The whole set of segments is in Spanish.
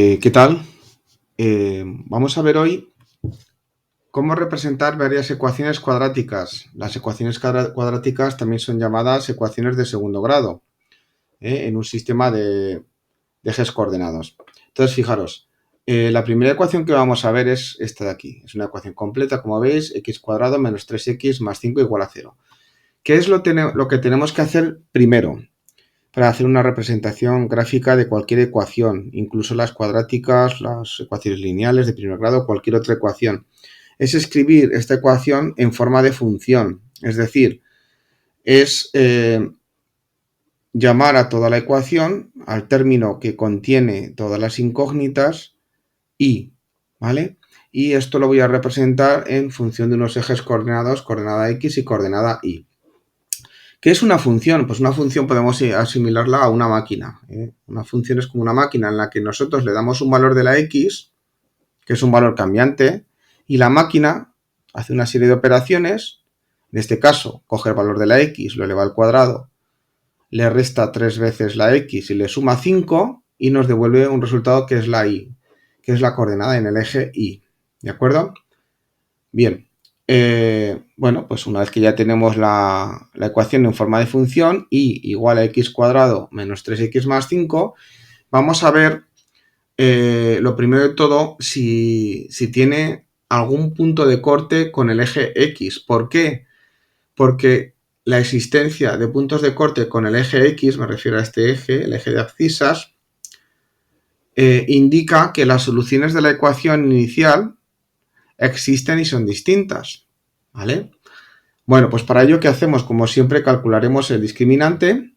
¿Qué tal? Vamos a ver hoy cómo representar varias ecuaciones cuadráticas. Las ecuaciones cuadráticas también son llamadas ecuaciones de segundo grado, en un sistema de ejes coordenados. Entonces, fijaros, la primera ecuación que vamos a ver es esta de aquí. Es una ecuación completa, como veis, x cuadrado menos 3x más 5 igual a 0. ¿Qué es lo que tenemos que hacer primero para hacer una representación gráfica de cualquier ecuación, incluso las cuadráticas, las ecuaciones lineales de primer grado, cualquier otra ecuación? Es escribir esta ecuación en forma de función, es decir, es llamar a toda la ecuación, al término que contiene todas las incógnitas, y, ¿vale? Y esto lo voy a representar en función de unos ejes coordenados, coordenada x y coordenada y. ¿Qué es una función? Pues una función podemos asimilarla a una máquina. Una función es como una máquina en la que nosotros le damos un valor de la x, que es un valor cambiante, y la máquina hace una serie de operaciones. En este caso, coge el valor de la x, lo eleva al cuadrado, le resta 3 veces la x y le suma 5 y nos devuelve un resultado que es la y, que es la coordenada en el eje y. ¿De acuerdo? Bien. Bueno, pues una vez que ya tenemos la ecuación en forma de función y igual a x cuadrado menos 3x más 5, vamos a ver lo primero de todo si tiene algún punto de corte con el eje x. ¿Por qué? Porque la existencia de puntos de corte con el eje x, me refiero a este eje, el eje de abscisas, indica que las soluciones de la ecuación inicial existen y son distintas, ¿vale? Bueno, pues para ello, ¿qué hacemos? Como siempre, calcularemos el discriminante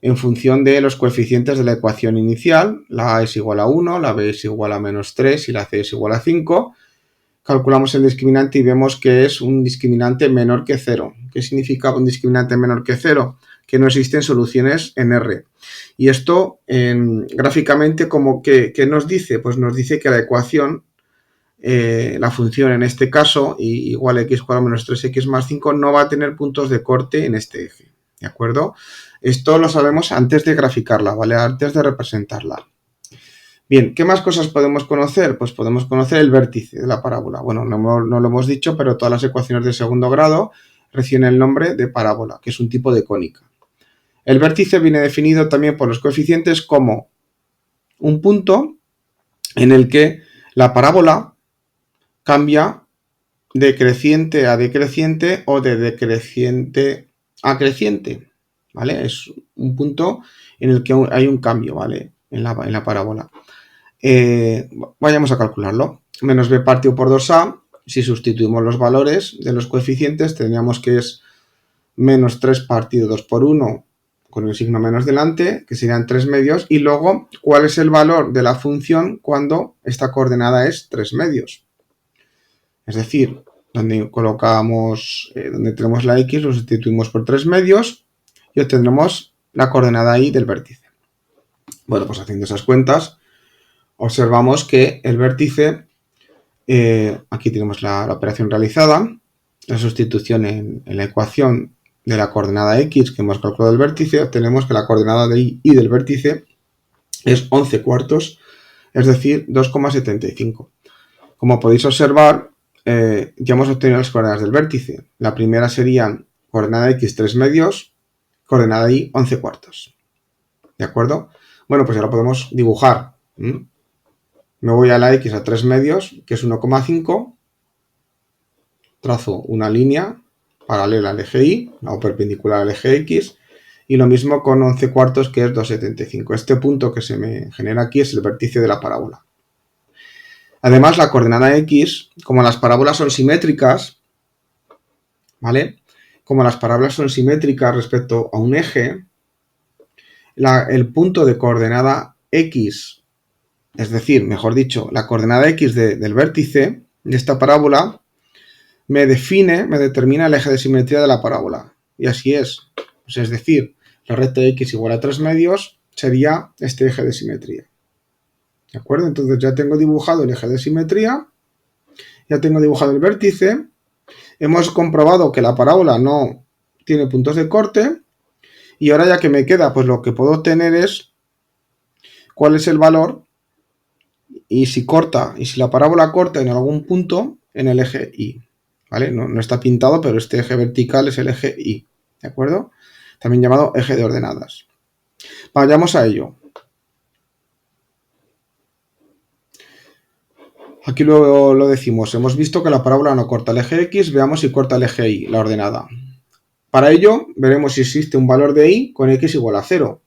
en función de los coeficientes de la ecuación inicial. La a es igual a 1, la b es igual a menos 3 y la c es igual a 5. Calculamos el discriminante y vemos que es un discriminante menor que 0. ¿Qué significa un discriminante menor que 0? Que no existen soluciones en R. Y esto, gráficamente, ¿qué nos dice? Pues nos dice que la ecuación, la función en este caso, igual a x cuadrado menos 3x más 5, no va a tener puntos de corte en este eje. ¿De acuerdo? Esto lo sabemos antes de graficarla, ¿vale? Antes de representarla. Bien, ¿qué más cosas podemos conocer? Pues podemos conocer el vértice de la parábola. Bueno, no lo hemos dicho, pero todas las ecuaciones de segundo grado reciben el nombre de parábola, que es un tipo de cónica. El vértice viene definido también por los coeficientes como un punto en el que la parábola cambia de creciente a decreciente o de decreciente a creciente, ¿vale? Es un punto en el que hay un cambio, ¿vale? En la parábola. Vayamos a calcularlo. Menos b partido por 2a, si sustituimos los valores de los coeficientes, tendríamos que es menos 3 partido 2 por 1 con el signo menos delante, que serían 3 medios, y luego, ¿cuál es el valor de la función cuando esta coordenada es 3 medios? Es decir, donde colocamos, donde tenemos la x, lo sustituimos por 3 medios y obtendremos la coordenada y del vértice. Bueno, pues haciendo esas cuentas, observamos que el vértice, aquí tenemos la operación realizada, la sustitución en la ecuación de la coordenada x que hemos calculado del vértice, obtenemos que la coordenada de y del vértice es 11 cuartos, es decir, 2,75. Como podéis observar, ya hemos obtenido las coordenadas del vértice. La primera serían coordenada x 3 medios, coordenada y 11 cuartos. ¿De acuerdo? Bueno, pues ya lo podemos dibujar. Me voy a la x a 3 medios, que es 1,5. Trazo una línea paralela al eje y, o perpendicular al eje x, y lo mismo con 11 cuartos, que es 2,75. Este punto que se me genera aquí es el vértice de la parábola. Además, la coordenada x, como las parábolas son simétricas, ¿vale? Como las parábolas son simétricas respecto a un eje, el punto de coordenada x, es decir, mejor dicho, la coordenada x del vértice de esta parábola, me determina el eje de simetría de la parábola. Y así es. Pues es decir, la recta de x igual a 3 medios sería este eje de simetría. ¿De acuerdo? Entonces ya tengo dibujado el eje de simetría, ya tengo dibujado el vértice, hemos comprobado que la parábola no tiene puntos de corte, y ahora ya que me queda, pues lo que puedo obtener es cuál es el valor y si la parábola corta en algún punto en el eje Y, ¿vale? No está pintado, pero este eje vertical es el eje Y, ¿de acuerdo? También llamado eje de ordenadas. Vayamos a ello. Aquí luego lo decimos, hemos visto que la parábola no corta el eje X, veamos si corta el eje Y, la ordenada. Para ello, veremos si existe un valor de Y con X igual a 0.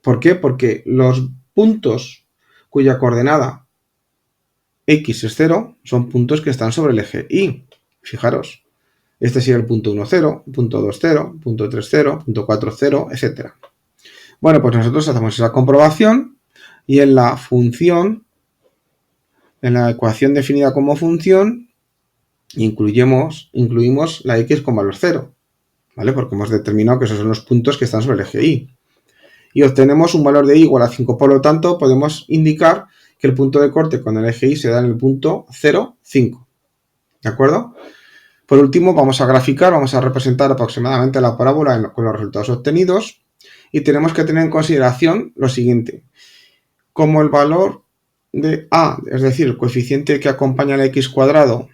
¿Por qué? Porque los puntos cuya coordenada X es 0 son puntos que están sobre el eje Y. Fijaros, este sería el punto 1, 0, punto 2, 0, punto 3, 0, punto 4, 0, etc. Bueno, pues nosotros hacemos esa comprobación y en la función, en la ecuación definida como función, incluimos la X con valor 0, ¿vale? Porque hemos determinado que esos son los puntos que están sobre el eje Y. Y obtenemos un valor de Y igual a 5, por lo tanto podemos indicar que el punto de corte con el eje Y se da en el punto 0, 5. ¿De acuerdo? Por último, vamos a graficar, vamos a representar aproximadamente la parábola con los resultados obtenidos y tenemos que tener en consideración lo siguiente. Como el valor de A, es decir, el coeficiente que acompaña al X cuadrado,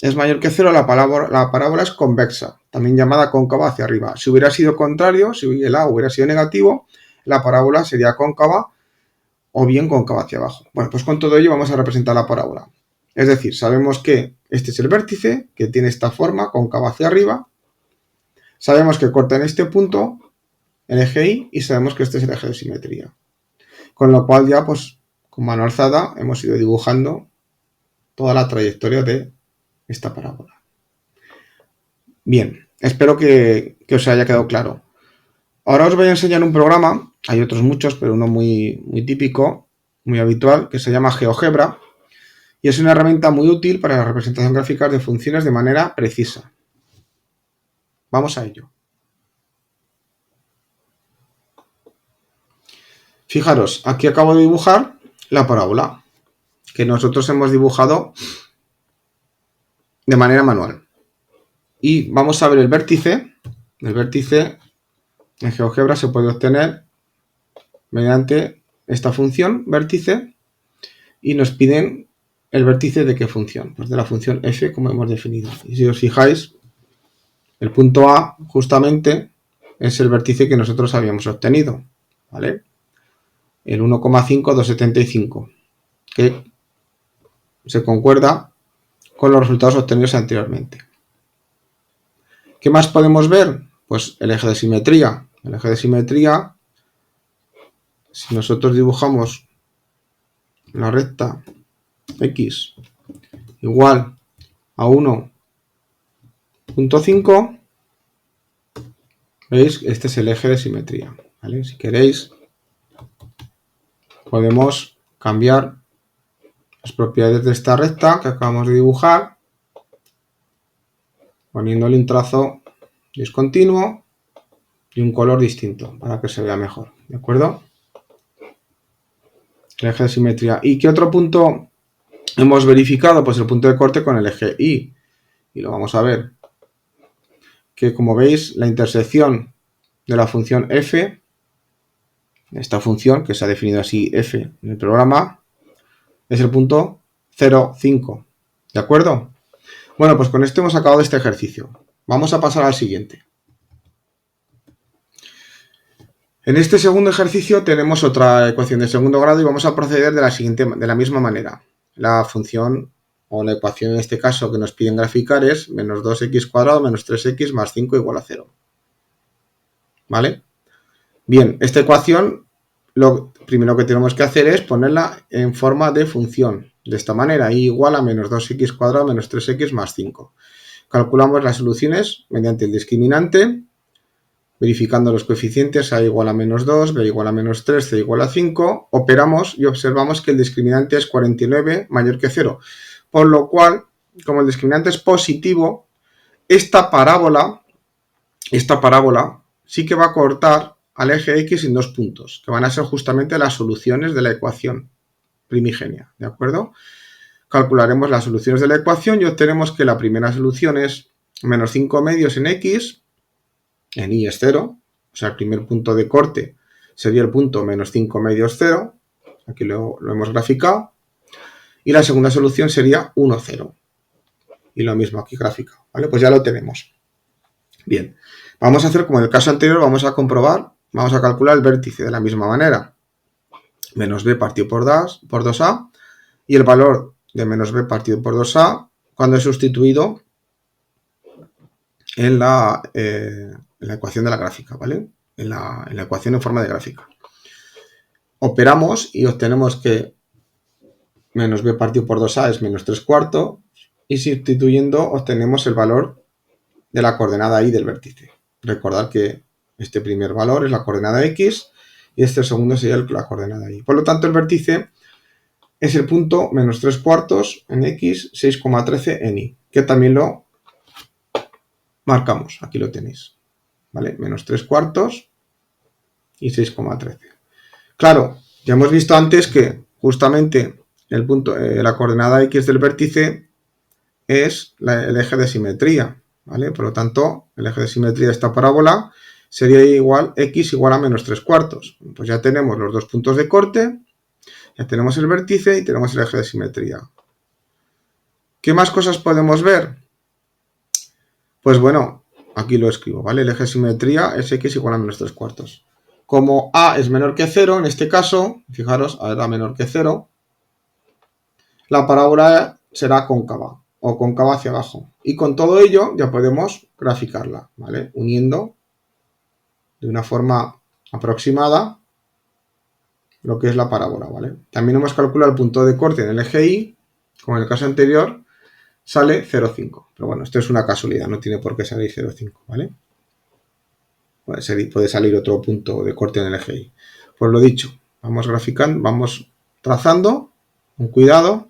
es mayor que 0, la parábola es convexa, también llamada cóncava hacia arriba. Si hubiera sido contrario, si el A hubiera sido negativo, la parábola sería cóncava o bien cóncava hacia abajo. Bueno, pues con todo ello vamos a representar la parábola. Es decir, sabemos que este es el vértice, que tiene esta forma, cóncava hacia arriba. Sabemos que corta en este punto el eje Y y sabemos que este es el eje de simetría. Con lo cual ya, pues, con mano alzada hemos ido dibujando toda la trayectoria de esta parábola. Bien, espero que os haya quedado claro. Ahora os voy a enseñar un programa, hay otros muchos, pero uno muy típico, muy habitual, que se llama GeoGebra, y es una herramienta muy útil para la representación gráfica de funciones de manera precisa. Vamos a ello. Fijaros, aquí acabo de dibujar la parábola, que nosotros hemos dibujado de manera manual. Y vamos a ver el vértice. El vértice en GeoGebra se puede obtener mediante esta función vértice y nos piden el vértice de qué función, pues de la función f como hemos definido. Y si os fijáis, el punto A justamente es el vértice que nosotros habíamos obtenido, ¿vale? El 1,5275, que se concuerda con los resultados obtenidos anteriormente. ¿Qué más podemos ver? Pues el eje de simetría. El eje de simetría, si nosotros dibujamos la recta X igual a 1,5, ¿veis? Este es el eje de simetría, ¿vale? Si queréis, podemos cambiar las propiedades de esta recta que acabamos de dibujar, poniéndole un trazo discontinuo y un color distinto para que se vea mejor, ¿de acuerdo? El eje de simetría. ¿Y qué otro punto hemos verificado? Pues el punto de corte con el eje Y. Y lo vamos a ver. Que como veis, la intersección de la función f, esta función que se ha definido así f en el programa, es el punto 0, 5. ¿De acuerdo? Bueno, pues con esto hemos acabado este ejercicio. Vamos a pasar al siguiente. En este segundo ejercicio tenemos otra ecuación de segundo grado y vamos a proceder de la misma manera. La función o la ecuación en este caso que nos piden graficar es menos 2x cuadrado menos 3x más 5 igual a 0. ¿Vale? Bien, esta ecuación lo primero que tenemos que hacer es ponerla en forma de función. De esta manera, y igual a menos 2x cuadrado menos 3x más 5. Calculamos las soluciones mediante el discriminante, verificando los coeficientes a igual a menos 2, b igual a menos 3, c igual a 5. Operamos y observamos que el discriminante es 49 mayor que 0. Por lo cual, como el discriminante es positivo, esta parábola sí que va a cortar al eje X en 2 puntos, que van a ser justamente las soluciones de la ecuación primigenia, ¿de acuerdo? Calcularemos las soluciones de la ecuación y obtenemos que la primera solución es menos 5 medios en X, en Y es 0, o sea, el primer punto de corte sería el punto menos 5 medios 0, aquí lo hemos graficado, y la segunda solución sería 1, 0. Y lo mismo aquí gráfica, ¿vale? Pues ya lo tenemos. Bien, vamos a hacer como en el caso anterior, vamos a comprobar, vamos a calcular el vértice de la misma manera. Menos b partido por 2a y el valor de menos b partido por 2a cuando he sustituido en la ecuación de la gráfica, ¿vale? En la ecuación en forma de gráfica. Operamos y obtenemos que menos b partido por 2a es menos 3 cuartos y sustituyendo obtenemos el valor de la coordenada y del vértice. Recordad que este primer valor es la coordenada x y este segundo sería la coordenada y. Por lo tanto, el vértice es el punto menos 3 cuartos en x, 6,13 en y, que también lo marcamos. Aquí lo tenéis, ¿vale? Menos 3 cuartos y 6,13. Claro, ya hemos visto antes que justamente el punto, la coordenada x del vértice es el eje de simetría, ¿vale? Por lo tanto, el eje de simetría de esta parábola sería igual x igual a menos 3 cuartos. Pues ya tenemos los dos puntos de corte, ya tenemos el vértice y tenemos el eje de simetría. ¿Qué más cosas podemos ver? Pues bueno, aquí lo escribo, ¿vale? El eje de simetría es x igual a menos 3 cuartos. Como a es menor que 0, en este caso, fijaros, a era menor que 0, la parábola será cóncava o cóncava hacia abajo. Y con todo ello ya podemos graficarla, ¿vale? Uniendo de una forma aproximada lo que es la parábola, ¿vale? También hemos calculado el punto de corte en el eje Y, como en el caso anterior, sale 0,5. Pero bueno, esto es una casualidad, no tiene por qué salir 0,5, ¿vale? Puede salir otro punto de corte en el eje Y. Pues lo dicho, vamos graficando, vamos trazando con cuidado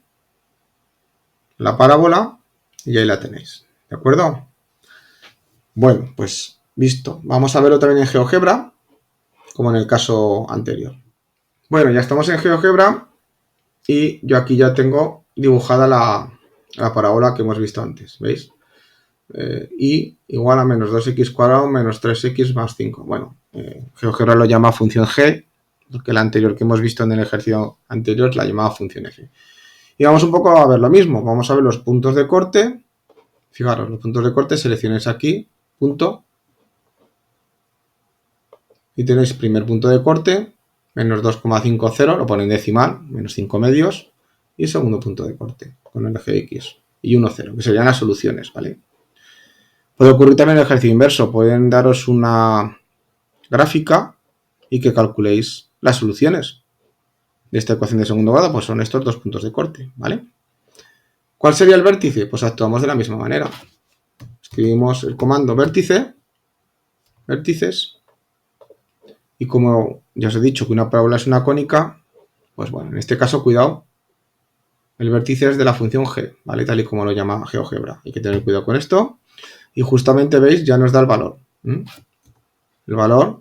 la parábola y ahí la tenéis, ¿de acuerdo? Bueno, pues visto. Vamos a verlo también en GeoGebra, como en el caso anterior. Bueno, ya estamos en GeoGebra y yo aquí ya tengo dibujada la parábola que hemos visto antes, ¿veis? Y igual a menos 2x cuadrado menos 3x más 5. Bueno, GeoGebra lo llama función g, porque la anterior que hemos visto en el ejercicio anterior la llamaba función f. Y vamos un poco a ver lo mismo. Vamos a ver los puntos de corte. Fijaros, los puntos de corte seleccionáis aquí, punto. Y tenéis primer punto de corte, menos 2,50, lo pone en decimal, menos 5 medios. Y segundo punto de corte, con el eje X. Y 1, 0, que serían las soluciones, ¿vale? Puede ocurrir también el ejercicio inverso. Pueden daros una gráfica y que calculéis las soluciones de esta ecuación de segundo grado, pues son estos dos puntos de corte, ¿vale? ¿Cuál sería el vértice? Pues actuamos de la misma manera. Escribimos el comando vértice, vértices, y como ya os he dicho que una parábola es una cónica, pues bueno, en este caso, cuidado, el vértice es de la función g, ¿vale? Tal y como lo llama GeoGebra. Hay que tener cuidado con esto. Y justamente, ¿veis? Ya nos da el valor. El valor,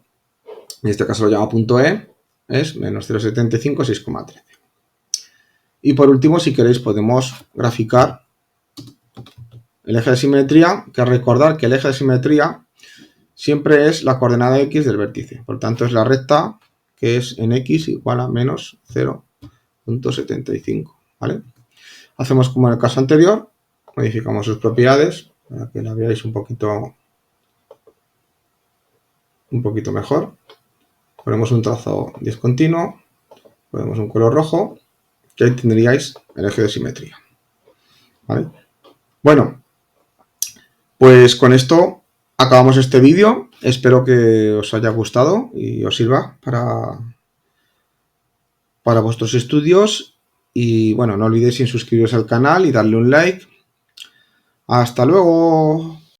en este caso lo llama punto E, es menos 0,75, 6,13. Y por último, si queréis, podemos graficar el eje de simetría, que recordar que el eje de simetría siempre es la coordenada x del vértice. Por tanto, es la recta que es en x igual a menos 0,75, ¿vale? Hacemos como en el caso anterior, modificamos sus propiedades para que la veáis un poquito mejor. Ponemos un trazo discontinuo, ponemos un color rojo, que ahí tendríais el eje de simetría, ¿vale? Bueno, pues con esto acabamos este vídeo. Espero que os haya gustado y os sirva para vuestros estudios. Y bueno, no olvidéis suscribiros al canal y darle un like. ¡Hasta luego!